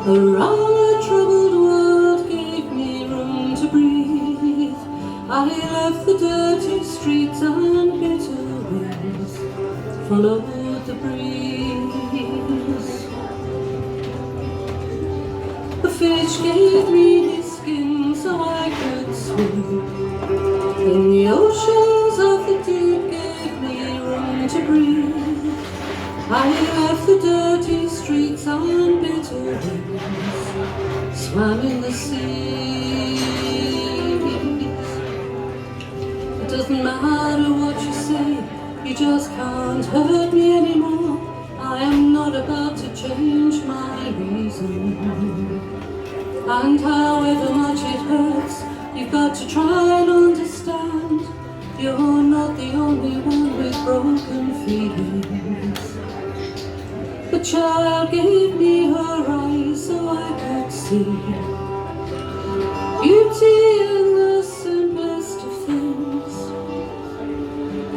Around the troubled world gave me room to breathe. I left the dirty streets and bitter winds, followed the breeze. The fish gave me his skin so I could swim. In the oceans of the deep gave me room to breathe. I left the dirty streets and bitter winds, swam in the seas. It doesn't matter what you say, you just can't hurt me anymore. I am not about to change my reason. And however much it hurts, you've got to try and understand. You're not the only one with broken feelings. The child gave me her eyes so I could see beauty in the simplest of things.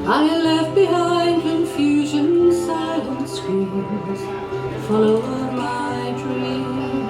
I left behind confusion, silent screams, followed my dreams.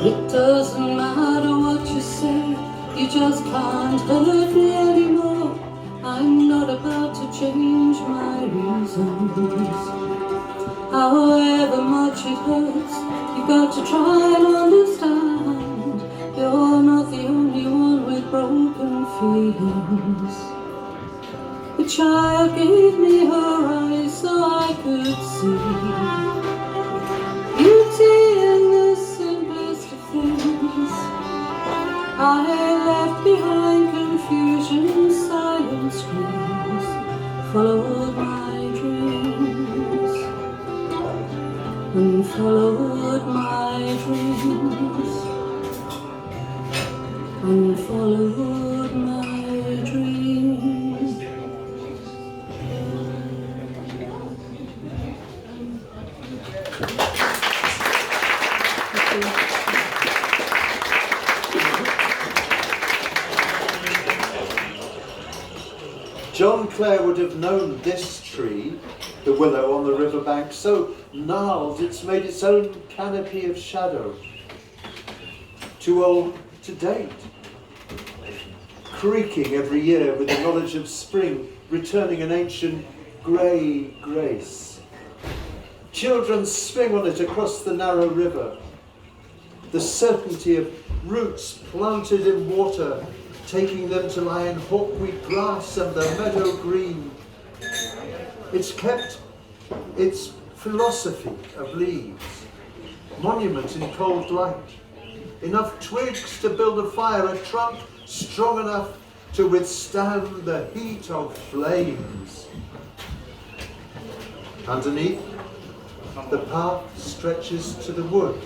It doesn't matter what you say, you just can't hurt me anymore. I'm not about to change my reasons. However much it hurts, you've got to try and understand. You're not the only one with broken feelings. The child gave me her eyes so I could see beauty in the simplest of things. I left behind confusion, silent screams, followed my dreams, and followed my dreams, and followed my dreams. John Clare would have known this tree, the willow on the riverbank, so gnarled it's made its own canopy of shadow. Too old to date, creaking every year with the knowledge of spring, returning an ancient grey grace. Children swing on it across the narrow river. The certainty of roots planted in water, taking them to lie in hawkweed grass and the meadow green. It's kept its philosophy of leaves, monument in cold light, enough twigs to build a fire, a trunk strong enough to withstand the heat of flames. Underneath, the path stretches to the wood,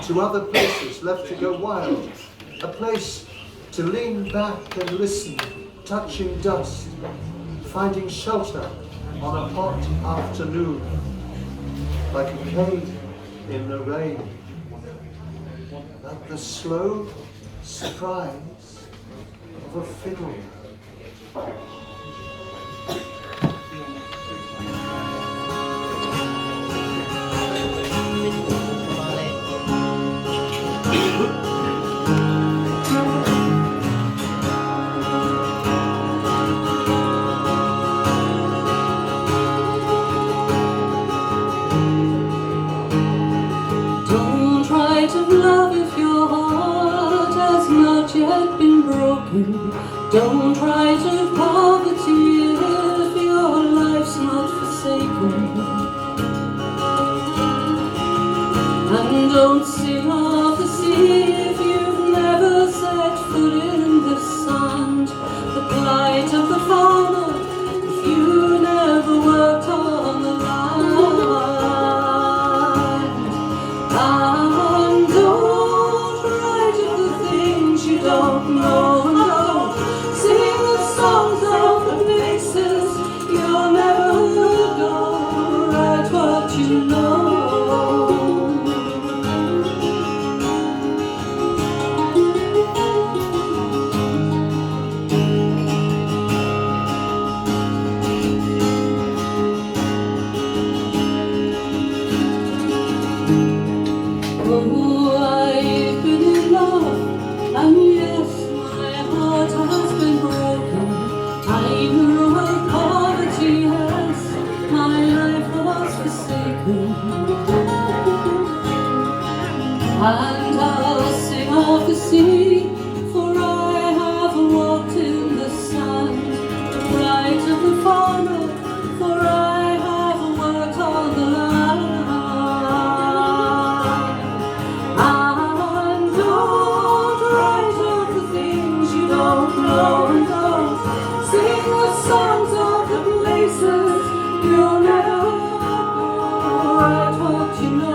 to other places left to go wild, a place to lean back and listen, touching dust, finding shelter on a hot afternoon, like a cave in the rain. Like the slow surprise of a fiddle. Don't try to love if your heart has not yet been broken. Don't try to poverty if your life's not forsaken. And don't sing of the sea And don't write of the things you don't know, no. Sing the songs of the places you'll never go. Write what you know. And I'll sing of the sea, for I have walked in the sand. Right of the farmer, for I have worked on the land. And don't write of the things you don't know, and don't sing the songs of the places you'll never go. Write what you know.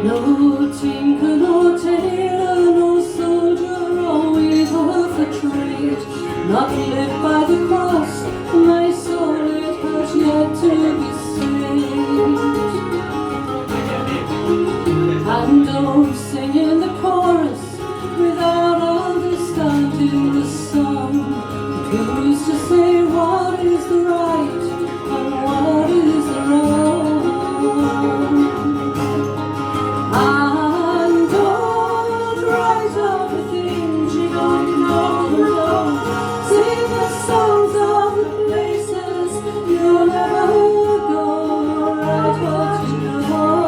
No tinker, no tailor, no soldier or weaver for trade, not lived by the cross, my soul it has yet to be saved. And don't sing in the chorus without understanding the song. Who's to say what is the right and what is the wrong? And don't write of the things you don't know, no. Sing the songs of the places you'll never go. Write what you know.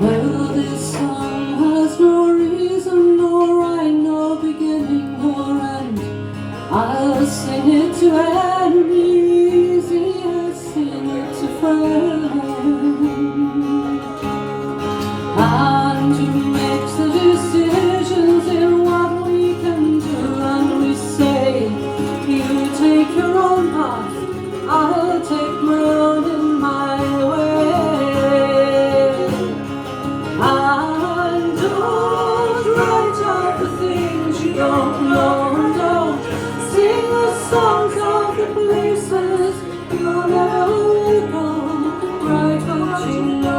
Well, this song has no reason, no rhyme, no beginning nor end. I'll sing it to enemies, I'll sing it to friends. And who makes the decisions in what we can do, and we say, you take your own path, I'll take my own in my way. And don't write of the things you don't know, and don't sing the songs of the places you'll never go. Write what you know.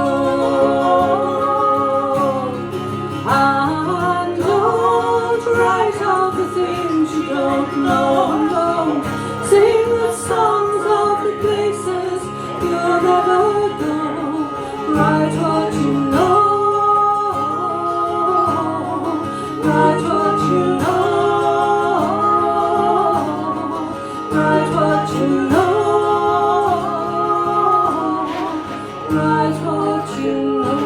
And don't write of the things you don't know, and don't sing the songs of the places you'll never go. Write what you know. Write what you know. Write what you know. Write what you know.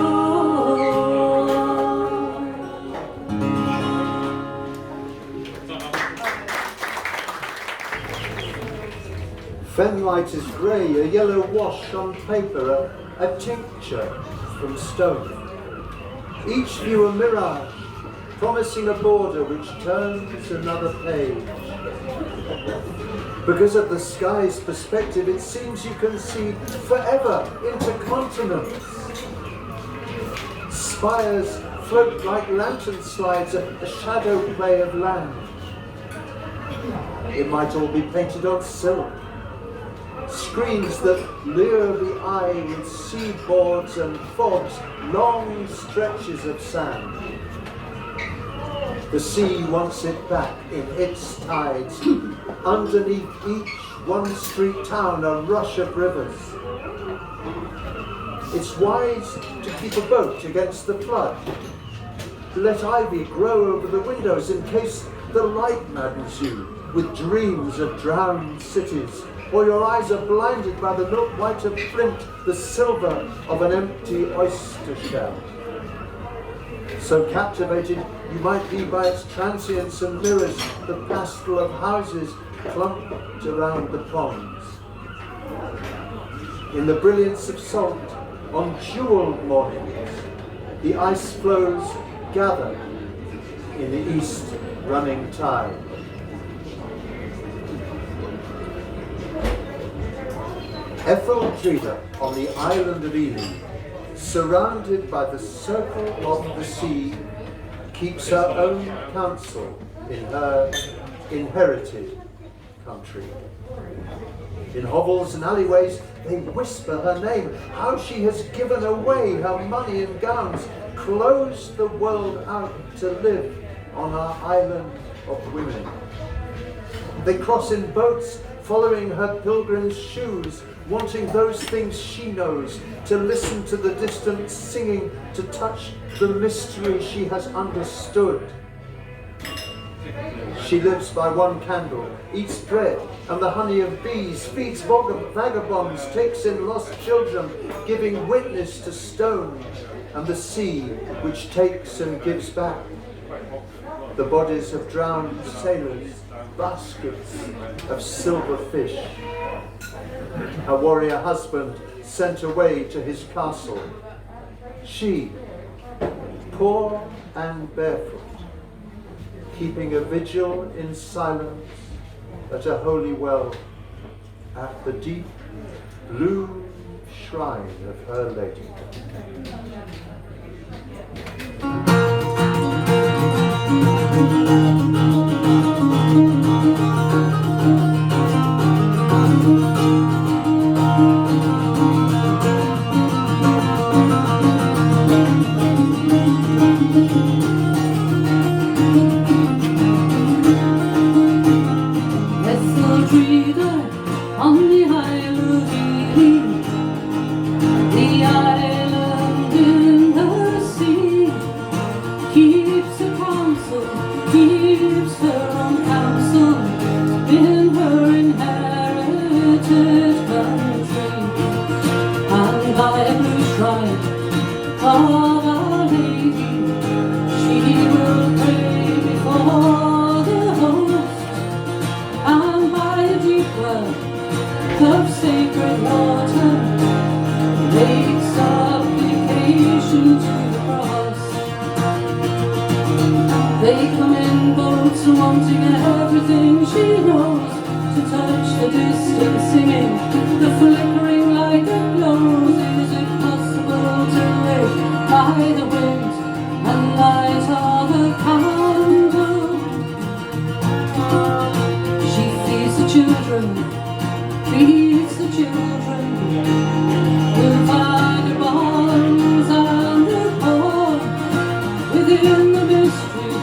Fenlight is grey, a yellow wash on paper, a tincture from stone. Each view a mirage, promising a border which turns another page. Because of the sky's perspective, it seems you can see forever into continents. Spires float like lantern slides, a shadow play of land. It might all be painted on silk, screens that lure the eye with seaboards and fogs, long stretches of sand. The sea wants it back in its tides. Underneath each one-street town, a rush of rivers. It's wise to keep a boat against the flood. Let ivy grow over the windows in case the light maddens you with dreams of drowned cities, or your eyes are blinded by the milk white of flint, the silver of an empty oyster shell. So captivated you might be by its transience and mirrors, the pastel of houses clumped around the ponds. In the brilliance of salt, on jeweled mornings, the ice floes gather in the east running tide. Etheltrida on the island of Ely, surrounded by the circle of the sea, keeps her own counsel in her inherited country. In hovels and alleyways, they whisper her name, how she has given away her money and gowns, closed the world out to live on our island of women. They cross in boats, following her pilgrim's shoes, wanting those things she knows, to listen to the distant singing, to touch the mystery she has understood. She lives by one candle, eats bread and the honey of bees, feeds vagabonds, takes in lost children, giving witness to stone and the sea which takes and gives back. The bodies of drowned sailors, baskets of silver fish. A warrior husband sent away to his castle. She, poor and barefoot, keeping a vigil in silence at a holy well, at the deep blue shrine of her lady. On the Isle of Ely, the island in the sea, keeps a counsel, keeps her own counsel in her inherited country, and by a blue shrine of Our Lady, she will pray before the host, and by a deep well of sacred water makes supplication to the cross. They come in boats wanting everything she knows, to touch the distant singing, the flickering light that glows. Is it possible to live by the wind and light of a candle? She feeds the children, feeds the children, the vagabonds and the poor. Within the mystery,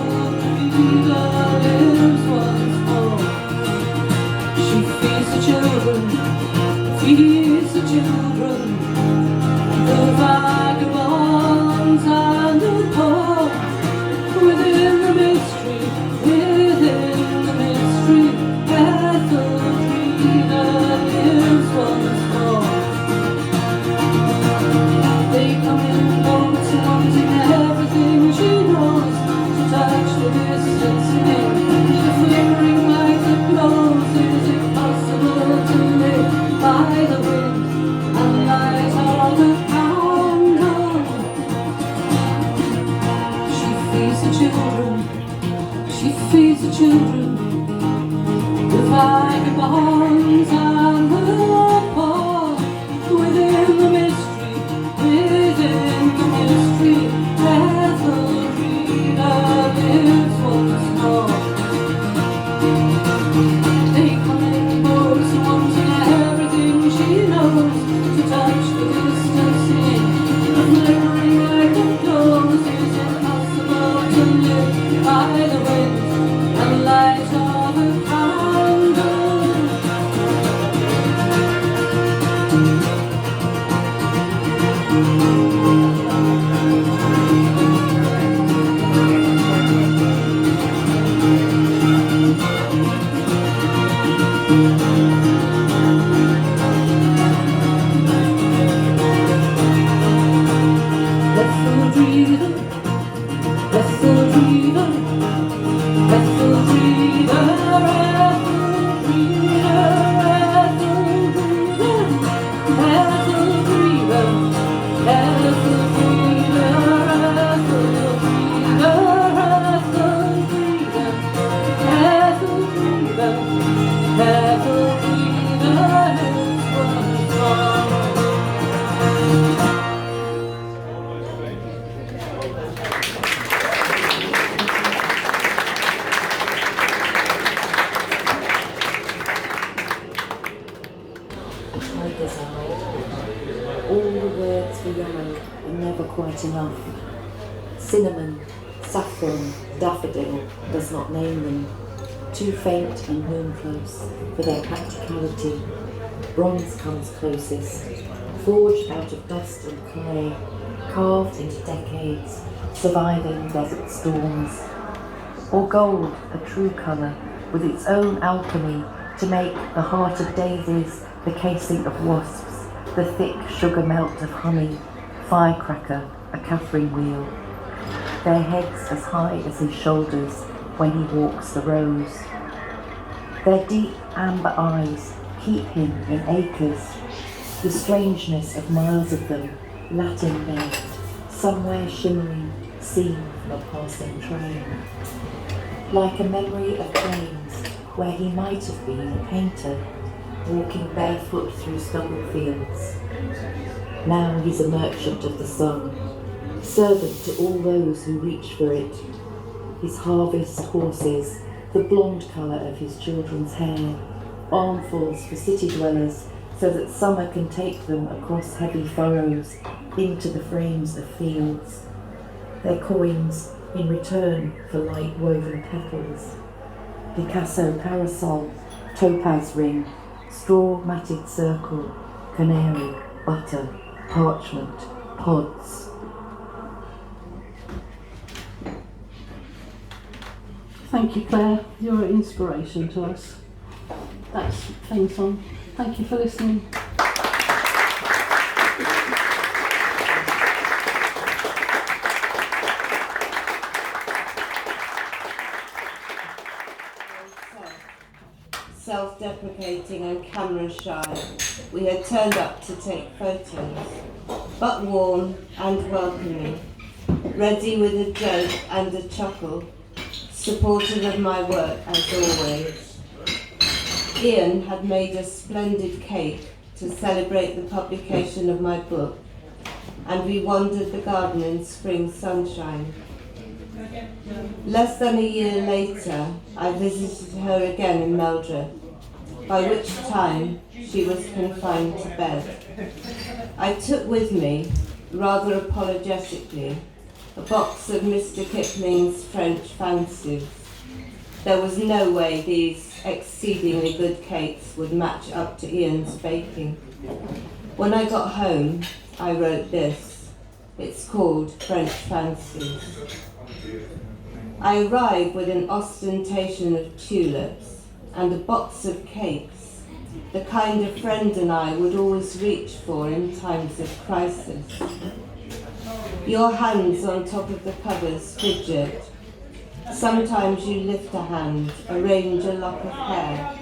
Etheltrida lives once more. She feeds the children, feeds the children, the vagabonds and the poor. Within the mystery, Etheltrida lives once more. They come in boats wanting everything she knows, to touch the distant singing, the flickering light that glows. Is it possible to live by the wind and a tiger's eye. All the words for yellow are never quite enough. Cinnamon, saffron, daffodil does not name them. Too faint and home close for their practicality. Bronze comes closest, forged out of dust and clay, carved into decades, surviving desert storms. Or gold, a true colour, with its own alchemy to make the heart of daisies the casing of wasps, the thick sugar melt of honey, firecracker, a Catherine wheel. Their heads as high as his shoulders when he walks the rows. Their deep amber eyes keep him in acres, the strangeness of miles of them, Latin made, somewhere shimmering, seen from a passing train. Like a memory of plains where he might have been a painter, walking barefoot through stubble fields. Now he's a merchant of the sun, servant to all those who reach for it. His harvest horses, the blonde colour of his children's hair, armfuls for city dwellers so that summer can take them across heavy furrows into the frames of fields. Their coins in return for light woven petals. Picasso parasol, topaz ring, straw matted circle, canary, butter, parchment, pods. Thank you, Claire. You're an inspiration to us. That's theme song. Thank you for listening. Self-deprecating and camera shy, we had turned up to take photos, but warm and welcoming, ready with a joke and a chuckle, supportive of my work as always. Ian had made a splendid cake to celebrate the publication of my book, and we wandered the garden in spring sunshine. Less than a year later, I visited her again in Meldreth, by which time she was confined to bed. I took with me, rather apologetically, a box of Mr. Kipling's French fancies. There was no way these exceedingly good cakes would match up to Ian's baking. When I got home, I wrote this. It's called French Fancies. I arrived with an ostentation of tulips and a box of cakes, the kind a friend and I would always reach for in times of crisis. Your hands on top of the covers fidget. Sometimes you lift a hand, arrange a lock of hair.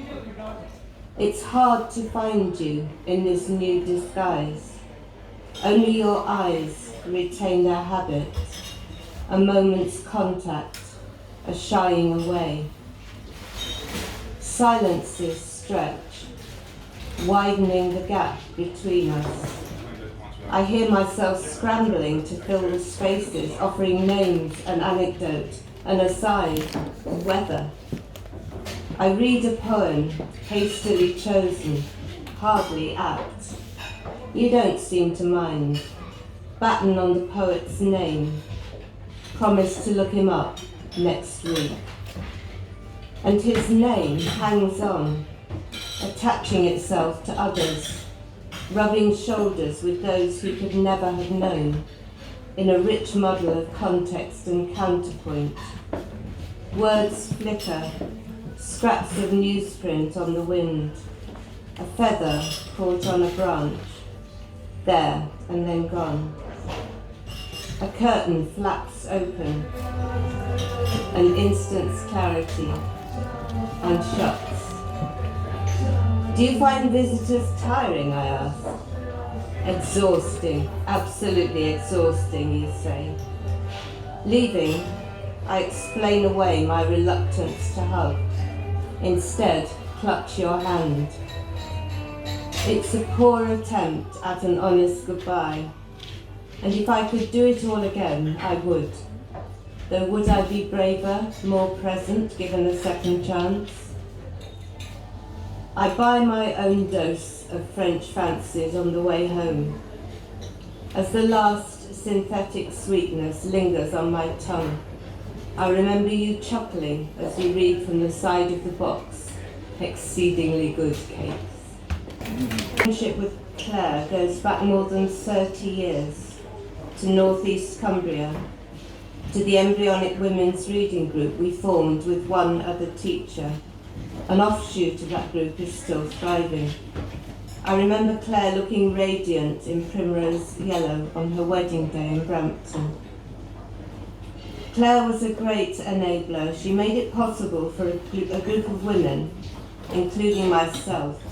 It's hard to find you in this new disguise. Only your eyes retain their habit, a moment's contact, a shying away. Silences stretch, widening the gap between us. I hear myself scrambling to fill the spaces, offering names, an anecdote, an aside, weather. I read a poem, hastily chosen, hardly apt. You don't seem to mind. Batten on the poet's name. Promise to look him up next week. And his name hangs on, attaching itself to others, rubbing shoulders with those who could never have known, in a rich muddle of context and counterpoint. Words flicker, scraps of newsprint on the wind, a feather caught on a branch, there and then gone. A curtain flaps open, an instant's clarity, and shuts. Do you find visitors tiring, I ask? Exhausting, absolutely exhausting, you say. Leaving, I explain away my reluctance to hug. Instead, clutch your hand. It's a poor attempt at an honest goodbye, and if I could do it all again, I would. Though would I be braver, more present, given a second chance? I buy my own dose of French fancies on the way home. As the last synthetic sweetness lingers on my tongue, I remember you chuckling as you read from the side of the box, exceedingly good cakes. Friendship with Clare goes back more than 30 years, to northeast Cumbria, to the embryonic women's reading group we formed with one other teacher. An offshoot of that group is still thriving. I remember Clare looking radiant in primrose yellow on her wedding day in Brampton. Clare was a great enabler. She made it possible for a group of women, including myself,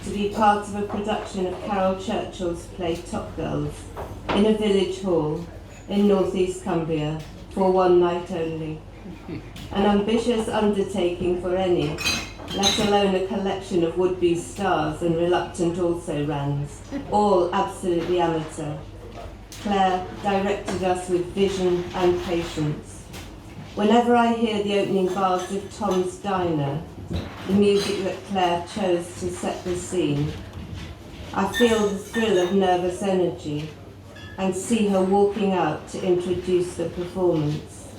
to be part of a production of Carol Churchill's play Top Girls in a village hall in northeast Cumbria for one night only. An ambitious undertaking for any, let alone a collection of would-be stars and reluctant also-rans, all absolutely amateur. Clare directed us with vision and patience. Whenever I hear the opening bars of Tom's Diner, the music that Clare chose to set the scene, I feel the thrill of nervous energy and see her walking out to introduce the performance.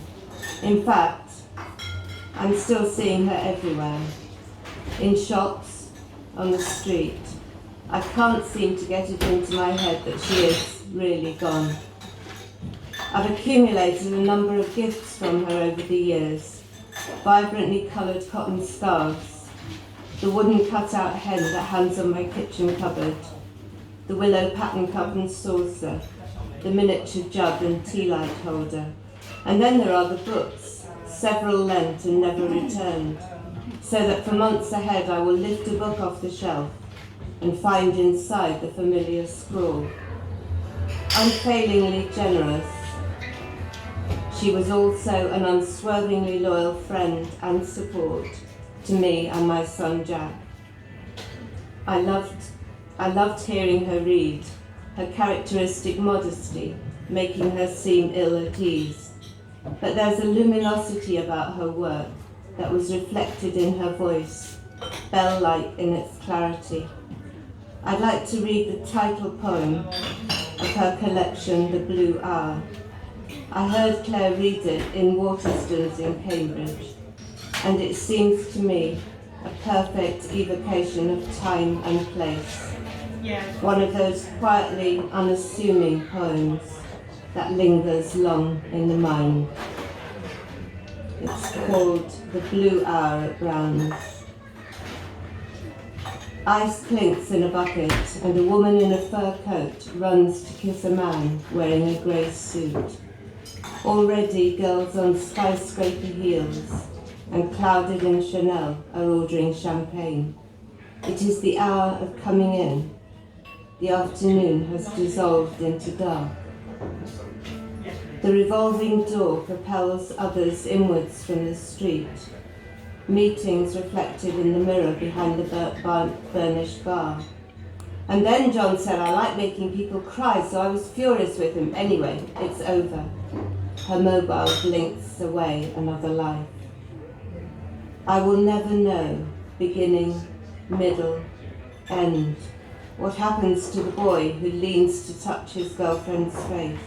In fact, I'm still seeing her everywhere. In shops, on the street. I can't seem to get it into my head that she is really gone. I've accumulated a number of gifts from her over the years. Vibrantly coloured cotton scarves, the wooden cutout hen that hangs on my kitchen cupboard, the willow pattern cup and saucer, the miniature jug and tea light holder. And then there are the books, several lent and never returned, so that for months ahead I will lift a book off the shelf and find inside the familiar scrawl. Unfailingly generous, she was also an unswervingly loyal friend and support to me and my son Jack. I loved hearing her read, her characteristic modesty making her seem ill at ease. But there's a luminosity about her work that was reflected in her voice, bell-like in its clarity. I'd like to read the title poem of her collection, The Blue Hour. I heard Clare read it in Waterstones in Cambridge, and it seems to me a perfect evocation of time and place. One of those quietly unassuming poems that lingers long in the mind. It's called The Blue Hour at Brown's. Ice clinks in a bucket and a woman in a fur coat runs to kiss a man wearing a grey suit. Already girls on skyscraper heels and clouded in Chanel are ordering champagne. It is the hour of coming in. The afternoon has dissolved into dark. The revolving door propels others inwards from the street. Meetings reflected in the mirror behind the burnished bar. And then John said, I like making people cry, so I was furious with him. Anyway, it's over. Her mobile blinks away another life. I will never know, beginning, middle, end, what happens to the boy who leans to touch his girlfriend's face.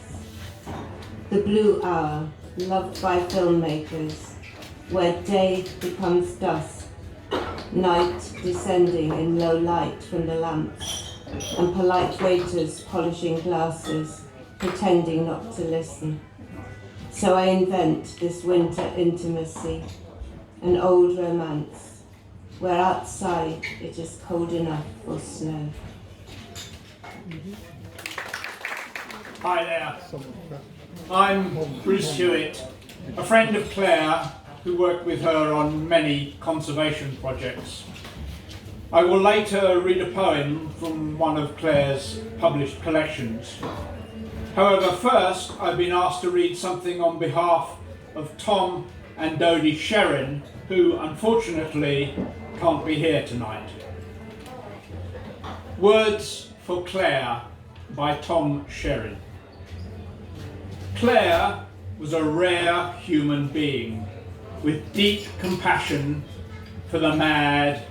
The Blue Hour, loved by filmmakers, where day becomes dusk, night descending in low light from the lamps, and polite waiters polishing glasses, pretending not to listen. So I invent this winter intimacy, an old romance, where outside it is cold enough for snow. Hi there. I'm Bruce Hewitt, a friend of Clare who worked with her on many conservation projects. I will later read a poem from one of Clare's published collections. However, first I've been asked to read something on behalf of Tom and Dodie Sherrin, who unfortunately can't be here tonight. Words for Clare by Tom Sherrin. Clare was a rare human being with deep compassion for the mad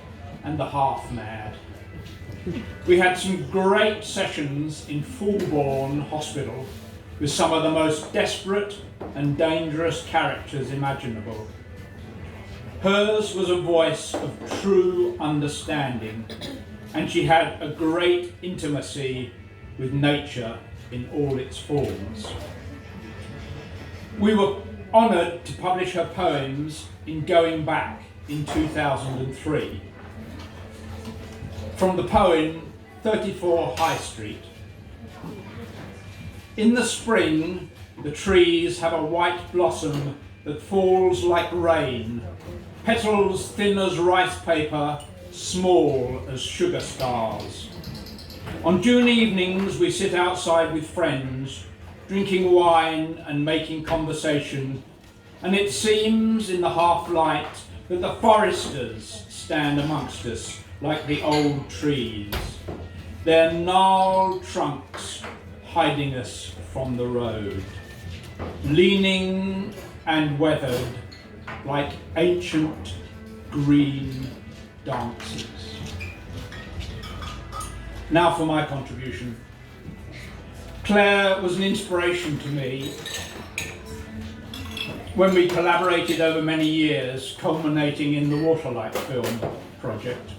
and the half mad. We had some great sessions in Fulbourn Hospital with some of the most desperate and dangerous characters imaginable. Hers was a voice of true understanding, and she had a great intimacy with nature in all its forms. We were honoured to publish her poems in Going Back in 2003. From the poem 34 High Street. In the spring, the trees have a white blossom that falls like rain, petals thin as rice paper, small as sugar stars. On June evenings, we sit outside with friends, drinking wine and making conversation, and it seems in the half-light that the foresters stand amongst us like the old trees, their gnarled trunks hiding us from the road, leaning and weathered like ancient green dancers. Now for my contribution. Clare was an inspiration to me when we collaborated over many years, culminating in the Waterlight film project.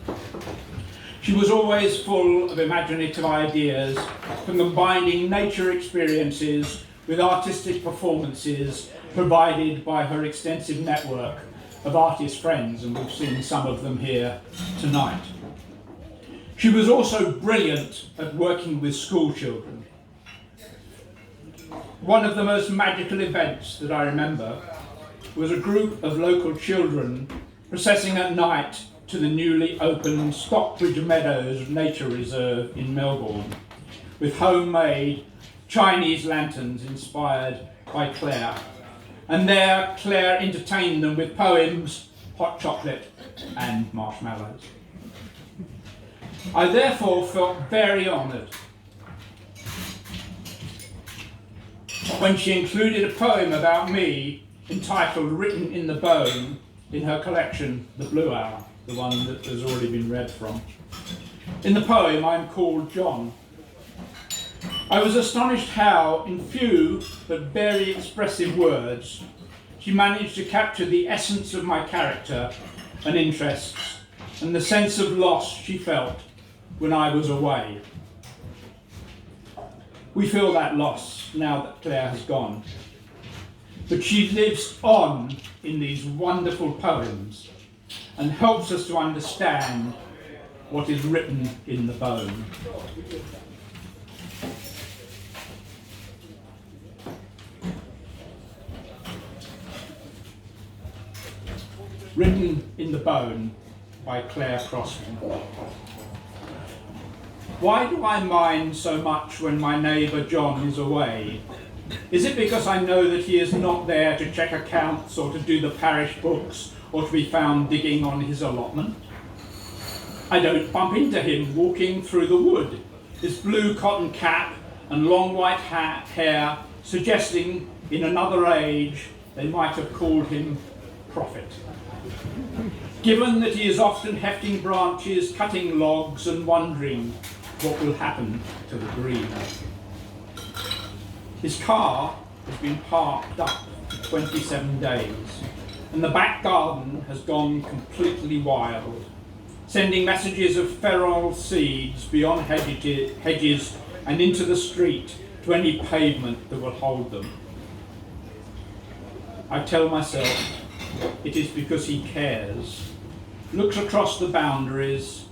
She was always full of imaginative ideas for combining nature experiences with artistic performances provided by her extensive network of artist friends, and we've seen some of them here tonight. She was also brilliant at working with school children. One of the most magical events that I remember was a group of local children processing at night to the newly opened Stockbridge Meadows Nature Reserve in Melbourne with homemade Chinese lanterns inspired by Clare. And there Clare entertained them with poems, hot chocolate and marshmallows. I therefore felt very honoured when she included a poem about me entitled Written in the Bone in her collection, The Blue Hour, the one that has already been read from. In the poem, I'm called John. I was astonished how, in few but very expressive words, she managed to capture the essence of my character and interests and the sense of loss she felt when I was away. We feel that loss now that Clare has gone, but she lives on in these wonderful poems and helps us to understand what is written in the bone. Written in the Bone by Clare Crossman. Why do I mind so much when my neighbour John is away? Is it because I know that he is not there to check accounts or to do the parish books or to be found digging on his allotment? I don't bump into him walking through the wood, his blue cotton cap and long white hair suggesting in another age they might have called him Prophet. Given that he is often hefting branches, cutting logs and wondering what will happen to the green. His car has been parked up for 27 days and the back garden has gone completely wild, sending messages of feral seeds beyond hedges and into the street to any pavement that will hold them. I tell myself it is because he cares, looks across the boundaries,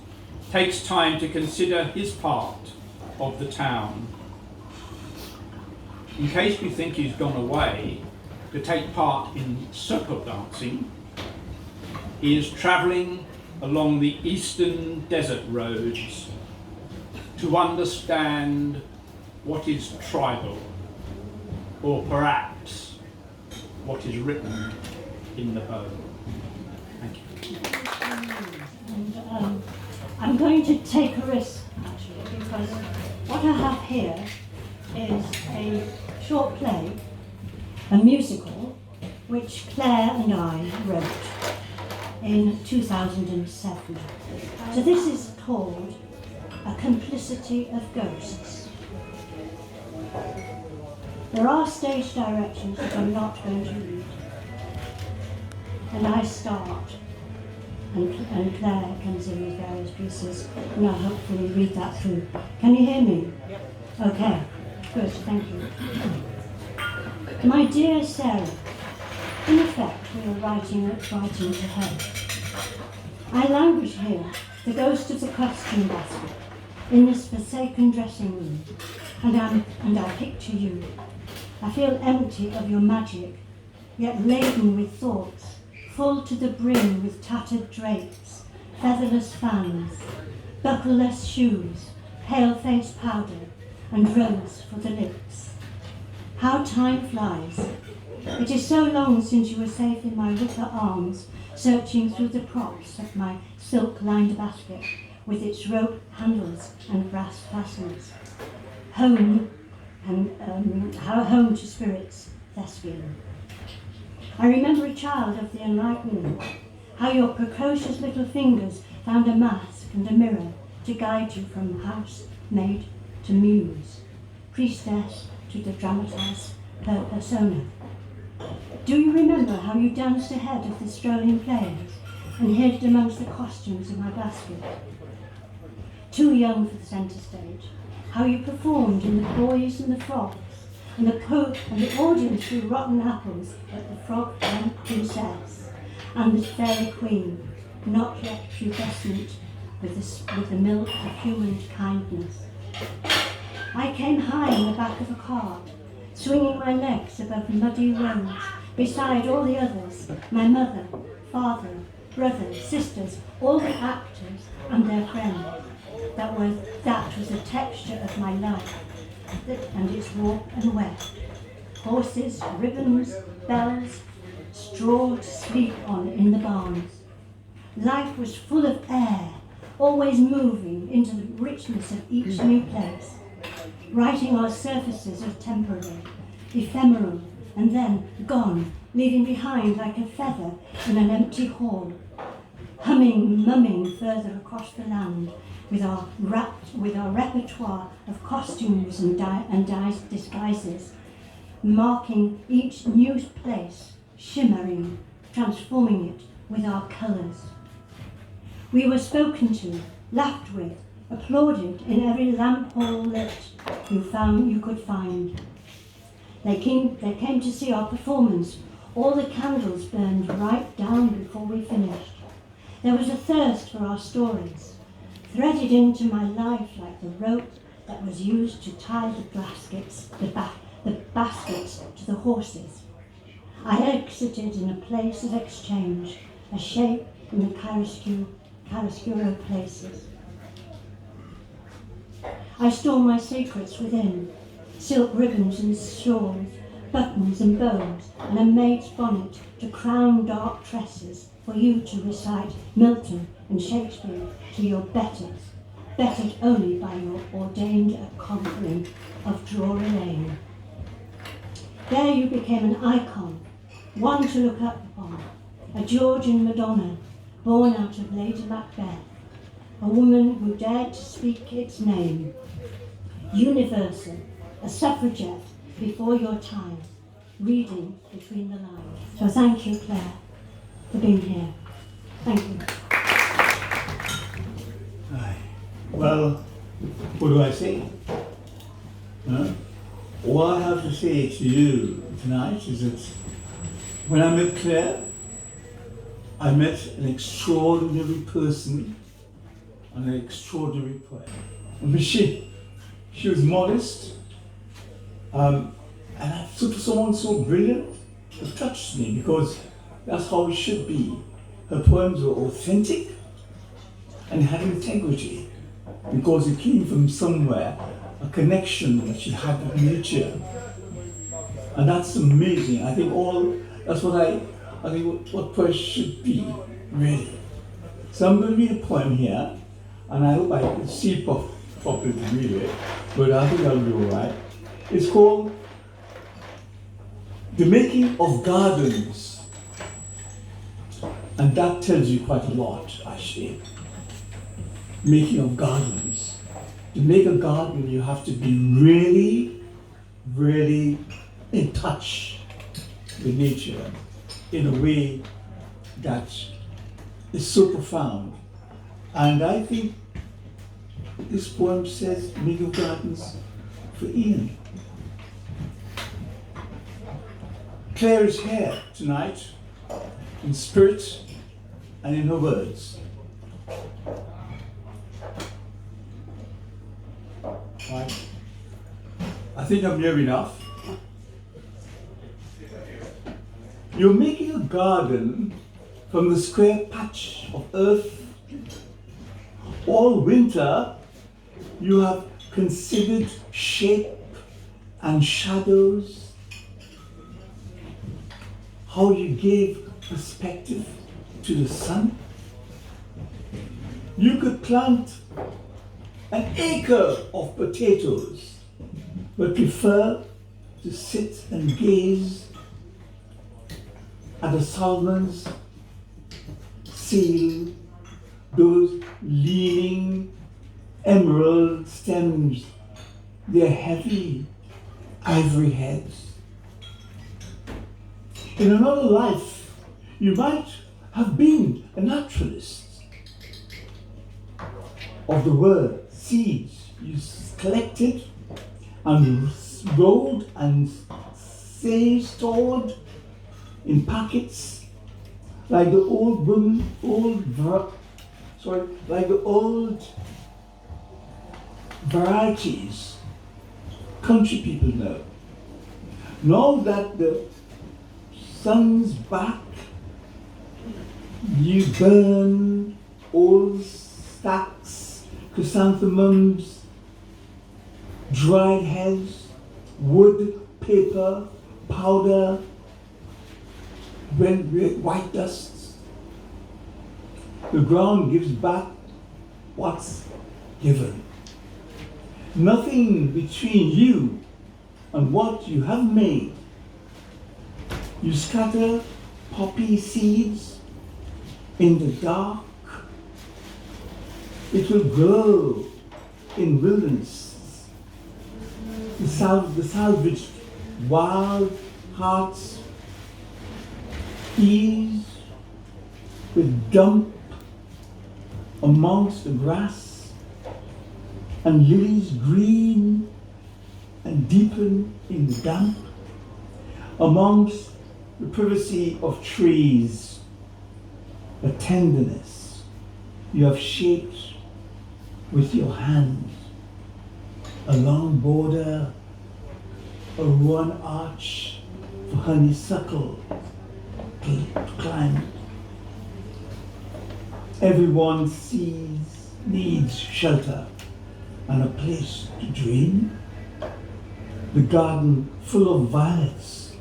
takes time to consider his part of the town. In case we think he's gone away to take part in circle dancing, he is travelling along the eastern desert roads to understand what is tribal, or perhaps what is written in the bone. Thank you. And, I'm going to take a risk, actually, because what I have here is a short play, a musical, which Clare and I wrote. in 2007. So this is called A Complicity of Ghosts. There are stage directions that I'm not going to read. And I start, and Clare comes in with various pieces, and I'll hopefully read that through. Can you hear me? Yep. Okay, good, thank you. My dear Sarah, in effect we are writing to her. I languish here, the ghost of the costume basket, in this forsaken dressing room, and I picture you. I feel empty of your magic, yet laden with thoughts, full to the brim with tattered drapes, featherless fans, buckleless shoes, pale-faced powder, and rose for the lips. How time flies. It is so long since you were safe in my wicker arms, searching through the props of my silk-lined basket with its rope handles and brass fasteners. Home, and how home to spirits, thespian. I remember a child of the Enlightenment, how your precocious little fingers found a mask and a mirror to guide you from housemaid to muse, priestess to the dramatized persona. Do you remember how you danced ahead of the strolling players and hid amongst the costumes in my basket? Too young for the centre stage, how you performed in the boys and the frogs, and the audience threw rotten apples at the frog princess and the fairy queen, not yet pubescent with the milk of human kindness. I came high in the back of a cart, swinging my legs above muddy roads, beside all the others, my mother, father, brothers, sisters, all the actors and their friends. That was the texture of my life, and its warp and weft. Horses, ribbons, bells, straw to sleep on in the barns. Life was full of air, always moving into the richness of each new place, writing our surfaces as temporary, ephemeral, and then gone, leaving behind like a feather in an empty hall, mumming further across the land with our repertoire of costumes and disguises, marking each new place, shimmering, transforming it with our colours. We were spoken to, laughed with, applauded in every lamp hall lit you could find. They came to see our performance. All the candles burned right down before we finished. There was a thirst for our stories, threaded into my life like the rope that was used to tie the baskets to the horses. I exited in a place of exchange, a shape in the chiaroscuro places. I store my secrets within, silk ribbons and shawls, buttons and bows, and a maid's bonnet to crown dark tresses for you to recite Milton and Shakespeare to your betters, bettered only by your ordained conquering of Drury Lane. There you became an icon, one to look up upon, a Georgian Madonna, born out of Lady Macbeth, a woman who dared to speak its name, universal, a suffragette before your time, reading between the lines. So thank you, Clare, for being here. Thank you. Hi. Well, what do I say? All I have to say to you tonight is that when I met Clare, I met an extraordinary person and an extraordinary poet. I mean, she was modest, and I thought someone so brilliant. It touched me because that's how it should be. Her poems were authentic and had integrity because it came from somewhere, a connection that she had with nature. And that's amazing. I think that's what poets should be, really. So I'm going to read a poem here, and I hope I can see properly to read it, but I think I'll be all right. It's called The Making of Gardens. And that tells you quite a lot, actually. Making of gardens. To make a garden, you have to be really, really in touch with nature in a way that is so profound. And I think this poem says make of gardens for Ian. Clare is here tonight, in spirit and in her words. Right. I think I'm near enough. You're making a garden from the square patch of earth. All winter, you have considered shape and shadows, how you gave perspective to the sun. You could plant an acre of potatoes, but prefer to sit and gaze at the salmons sailing those leaning emerald stems, their heavy ivory heads. In another life, you might have been a naturalist of the word, seeds you collected and rolled and stored in packets, like the old women, like the old varieties country people know. Now that the sun's back, you burn old stacks, chrysanthemums, dried heads, wood, paper, powder, white dusts. The ground gives back what's given. Nothing between you and what you have made. You scatter poppy seeds in the dark. It will grow in wilderness. The salvaged wild hearts ease with dump amongst the grass, and lilies green and deepen in the damp amongst the privacy of trees. A tenderness you have shaped with your hands, a long border, a one arch for honeysuckle to climb. Everyone needs shelter and a place to dream. The garden full of violets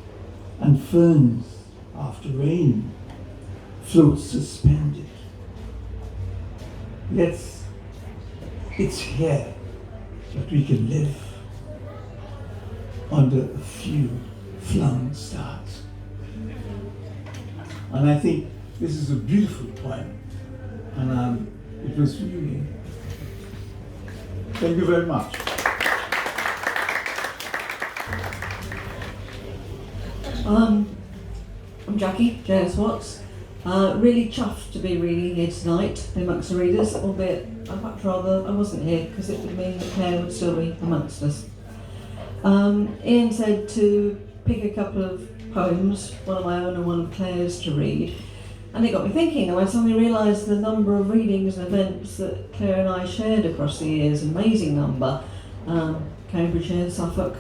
and ferns after rain floats suspended. It's here that we can live under a few flung stars. And I think this is a beautiful poem, and it was really. Thank you very much. I'm Jackie, J.S. Watts. Really chuffed to be reading here tonight amongst the readers, albeit I'd much rather I wasn't here because it would mean that Clare would still be amongst us. Ian said to pick a couple of poems, one of my own and one of Clare's, to read. And it got me thinking, and I suddenly realised the number of readings and events that Clare and I shared across the years, amazing number. Cambridgeshire, Suffolk,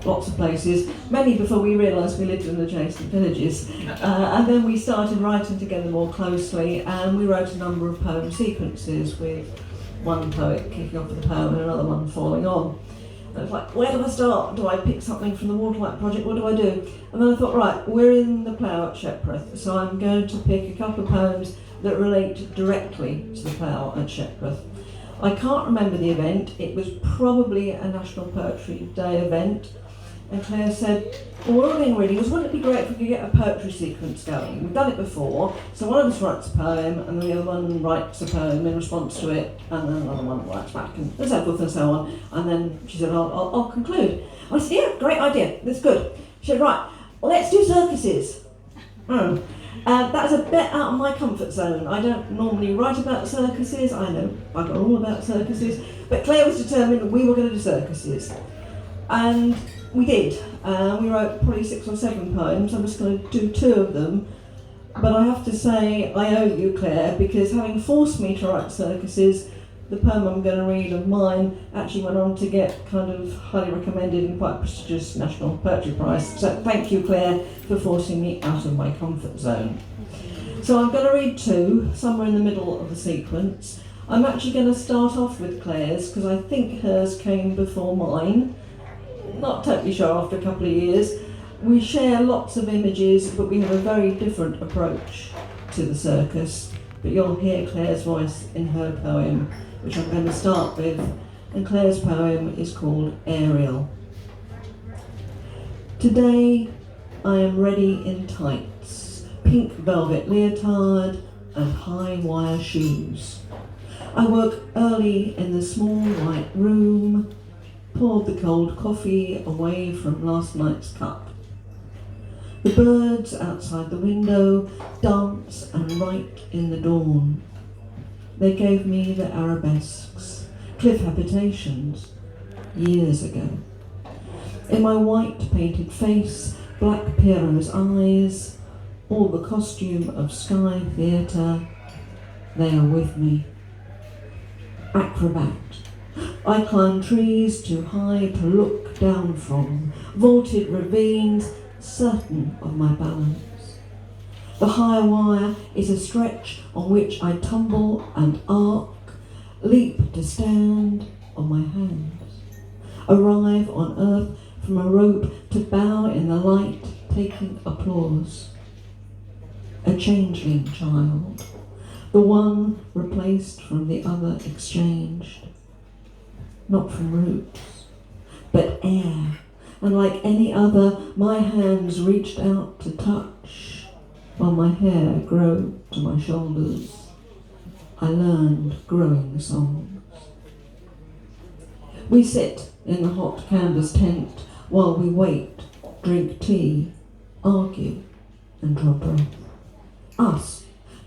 lots of places, many before we realised we lived in adjacent villages. And then we started writing together more closely, and we wrote a number of poem sequences with one poet kicking off with a poem and another one following on. And it's like, where do I start? Do I pick something from the Waterlight Project? What do I do? And then I thought, right, we're in the plough at Sheppreth, so I'm going to pick a couple of poems that relate directly to the plough at Sheppreth. I can't remember the event. It was probably a National Poetry Day event. And Claire said, well, we're all doing readings. Wouldn't it be great if we could get a poetry sequence going? We've done it before, so one of us writes a poem, and the other one writes a poem in response to it, and then another one writes back, and so forth and so on. And then she said, I'll conclude. I said, yeah, great idea, that's good. She said, right, well, let's do circuses. That's a bit out of my comfort zone. I don't normally write about circuses. I know I got all about circuses, but Claire was determined that we were going to do circuses. And we did. We wrote probably 6 or 7 poems. I'm just going to do 2 of them. But I have to say, I owe you, Claire, because having forced me to write circuses, the poem I'm going to read of mine actually went on to get kind of highly recommended and quite prestigious National Poetry Prize. So thank you, Claire, for forcing me out of my comfort zone. So I'm going to read 2, somewhere in the middle of the sequence. I'm actually going to start off with Claire's, because I think hers came before mine. Not totally sure after a couple of years. We share lots of images, but we have a very different approach to the circus. But you'll hear Claire's voice in her poem, which I'm going to start with. And Claire's poem is called Ariel. Today I am ready in tights, pink velvet leotard and high wire shoes. I woke early in the small white room, poured the cold coffee away from last night's cup. The birds outside the window dance and write in the dawn. They gave me the arabesques, cliff habitations, years ago. In my white painted face, black Pierrot's eyes, all the costume of Sky Theatre, they are with me. Acrobat. I climb trees too high to look down from, vaulted ravines, certain of my balance. The high wire is a stretch on which I tumble and arc, leap to stand on my hands, arrive on earth from a rope to bow in the light, taking applause. A changeling child, the one replaced from the other exchanged. Not from roots, but air, and like any other, my hands reached out to touch, while my hair grew to my shoulders. I learned growing songs. We sit in the hot canvas tent while we wait, drink tea, argue, and draw breath. Us,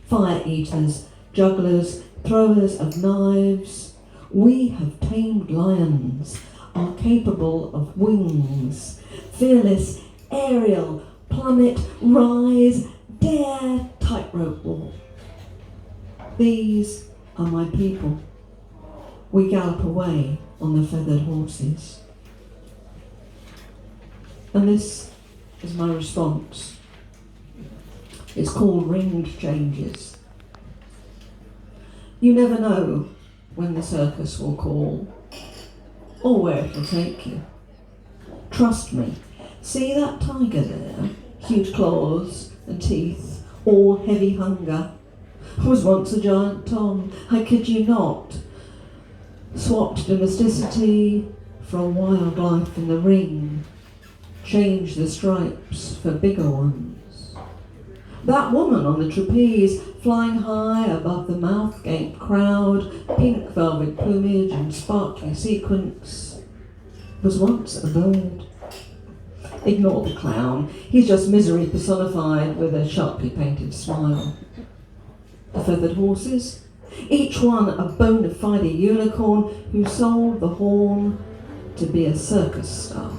fire eaters, jugglers, throwers of knives, we have tamed lions, are capable of wings, fearless, aerial, plummet, rise, dare, tightrope walk. These are my people. We gallop away on the feathered horses. And this is my response. It's called ringed changes. You never know when the circus will call, or where it will take you. Trust me, see that tiger there, huge claws and teeth, all heavy hunger, was once a giant Tom, I kid you not. Swapped domesticity from wildlife in the ring, changed the stripes for bigger ones. That woman on the trapeze, flying high above the mouth-gape crowd, pink velvet plumage and sparkly sequins, was once a bird. Ignore the clown, he's just misery personified with a sharply painted smile. The feathered horses, each one a bona fide unicorn who sold the horn to be a circus star.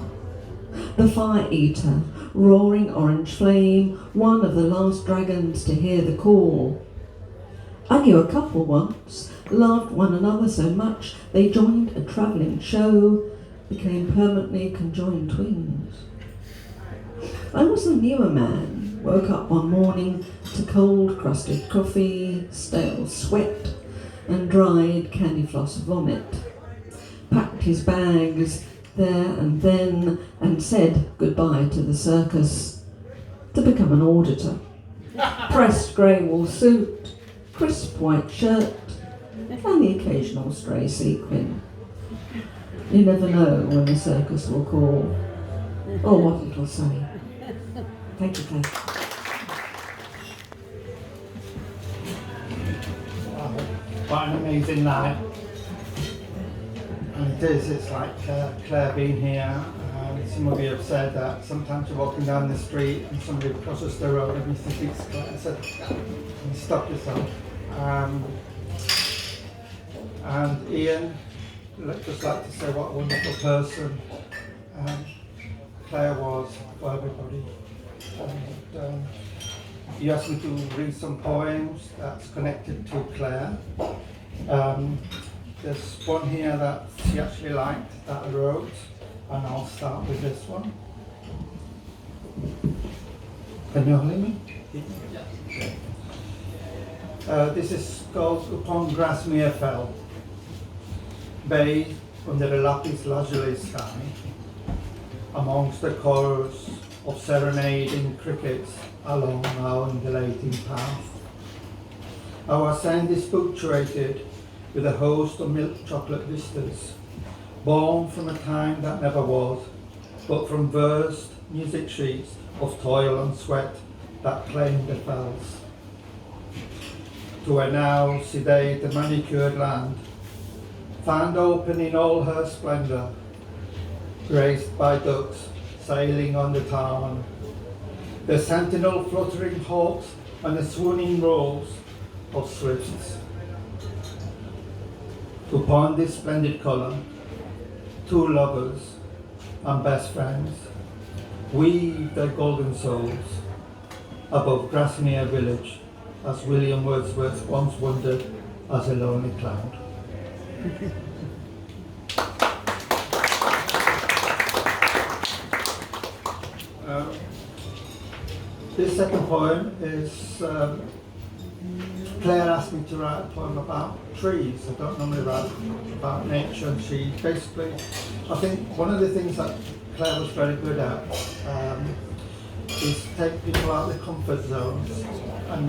The fire eater, roaring orange flame, one of the last dragons to hear the call. I knew a couple once, loved one another so much they joined a travelling show, became permanently conjoined twins. I also knew a man, woke up one morning to cold crusted coffee, stale sweat, and dried candy floss vomit, packed his bags there and then, and said goodbye to the circus to become an auditor. Pressed grey wool suit, crisp white shirt, and the occasional stray sequin. You never know when the circus will call. Oh, what a little sonny. Thank you, Claire. What an amazing night. And it's like Claire being here. Some of you have said that sometimes you're walking down the street and somebody crosses the road and you think it's Claire. So you stop yourself. And Ian, I'd just like to say what a wonderful person Claire was for everybody. And, you asked me to read some poems that's connected to Claire. There's one here that she actually liked that I wrote, and I'll start with this one. Can you hear me? This is called Upon Grasmere Fell, bathed under the lapis lazuli sky, amongst the chorus of serenading crickets along our undulating path. Our ascent is punctuated with a host of milk chocolate vistas, born from a time that never was, but from versed music sheets of toil and sweat that claimed the fells. To a now sedate and manicured land, found open in all her splendour, graced by ducks sailing on the Tarn, the sentinel fluttering hawks and the swooning roars of swifts. Upon this splendid colour, two lovers and best friends weave their golden souls above Grasmere village, as William Wordsworth once wondered as a lonely cloud. This second poem is, Claire asked me to write a poem about trees. I don't normally write about nature, and she basically, I think one of the things that Claire was very good at is take people out of the comfort zones, and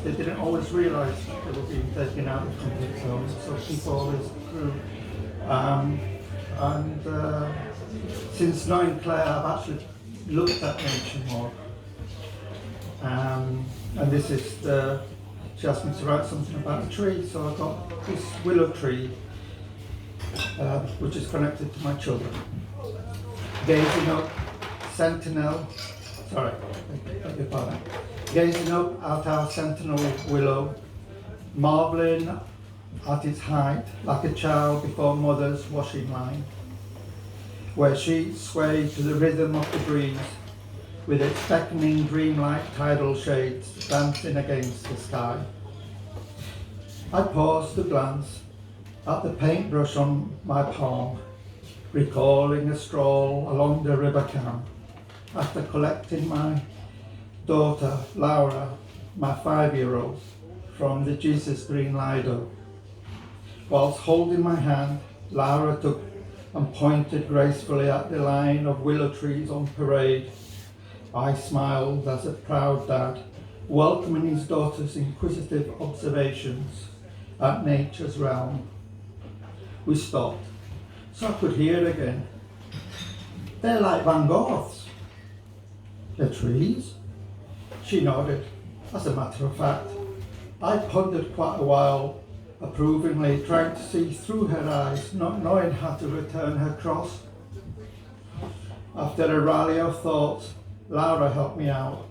they didn't always realise they were being taken out of the comfort zones, so people always grew. Since knowing Claire, I've actually looked at nature more. And this is she asked me to write something about a tree, so I got this willow tree, which is connected to my children. Gazing up, gazing up at our sentinel willow, marvelling at its height, like a child before mother's washing line, where sheets sway to the rhythm of the breeze, with its beckoning dreamlike tidal shades dancing against the sky. I paused to glance at the paintbrush on my palm, recalling a stroll along the river cam after collecting my daughter, Laura, my 5-year-old, from the Jesus Green Lido. Whilst holding my hand, Laura took and pointed gracefully at the line of willow trees on parade. I smiled as a proud dad, welcoming his daughter's inquisitive observations at nature's realm. We stopped, so I could hear again. They're like Van Gogh's. The trees? She nodded. As a matter of fact, I pondered quite a while, approvingly, trying to see through her eyes, not knowing how to return her cross. After a rally of thoughts, Laura helped me out.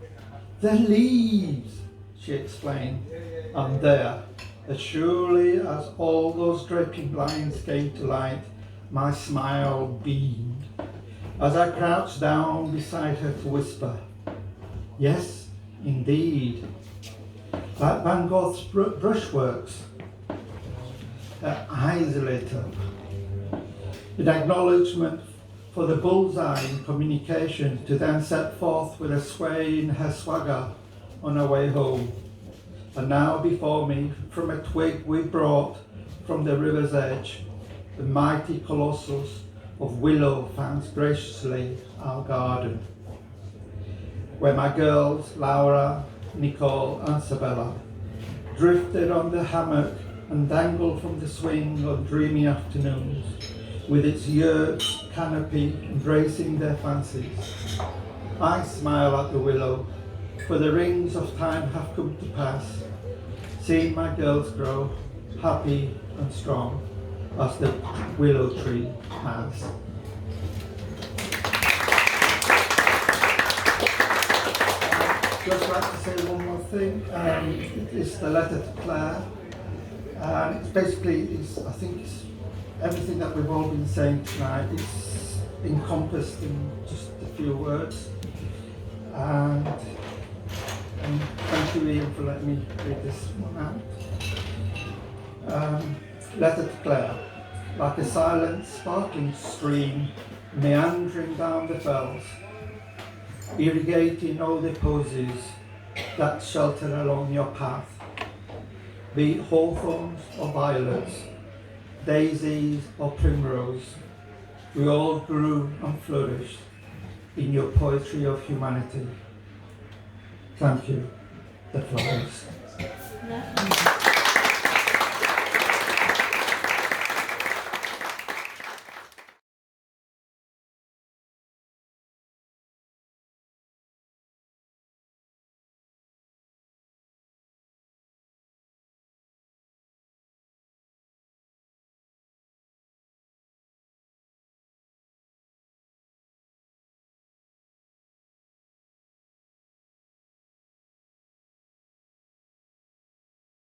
"The leaves," she explained, and there, as surely as all those draping blinds came to light, my smile beamed as I crouched down beside her to whisper, "Yes, indeed, like Van Gogh's brushworks." Her eyes lit up. In acknowledgement for the bullseye in communication, to then set forth with a sway in her swagger on her way home. And now before me, from a twig we brought from the river's edge, the mighty colossus of willow fans graciously our garden, where my girls, Laura, Nicole and Sabella, drifted on the hammock and dangled from the swing on dreamy afternoons, with its yurt canopy embracing their fancies. I smile at the willow, for the rings of time have come to pass, seeing my girls grow happy and strong as the willow tree has. Just like to say one more thing. It's the letter to Clare, and it's basically, I think it's everything that we've all been saying tonight. It's encompassed in just a few words. And thank you, Ian, for letting me read this one out. Letter to Clare, like a silent, sparkling stream meandering down the fells, irrigating all the posies that shelter along your path, be it hawthorns or violets, daisies or primrose, we all grew and flourished in your poetry of humanity. Thank you, the flowers.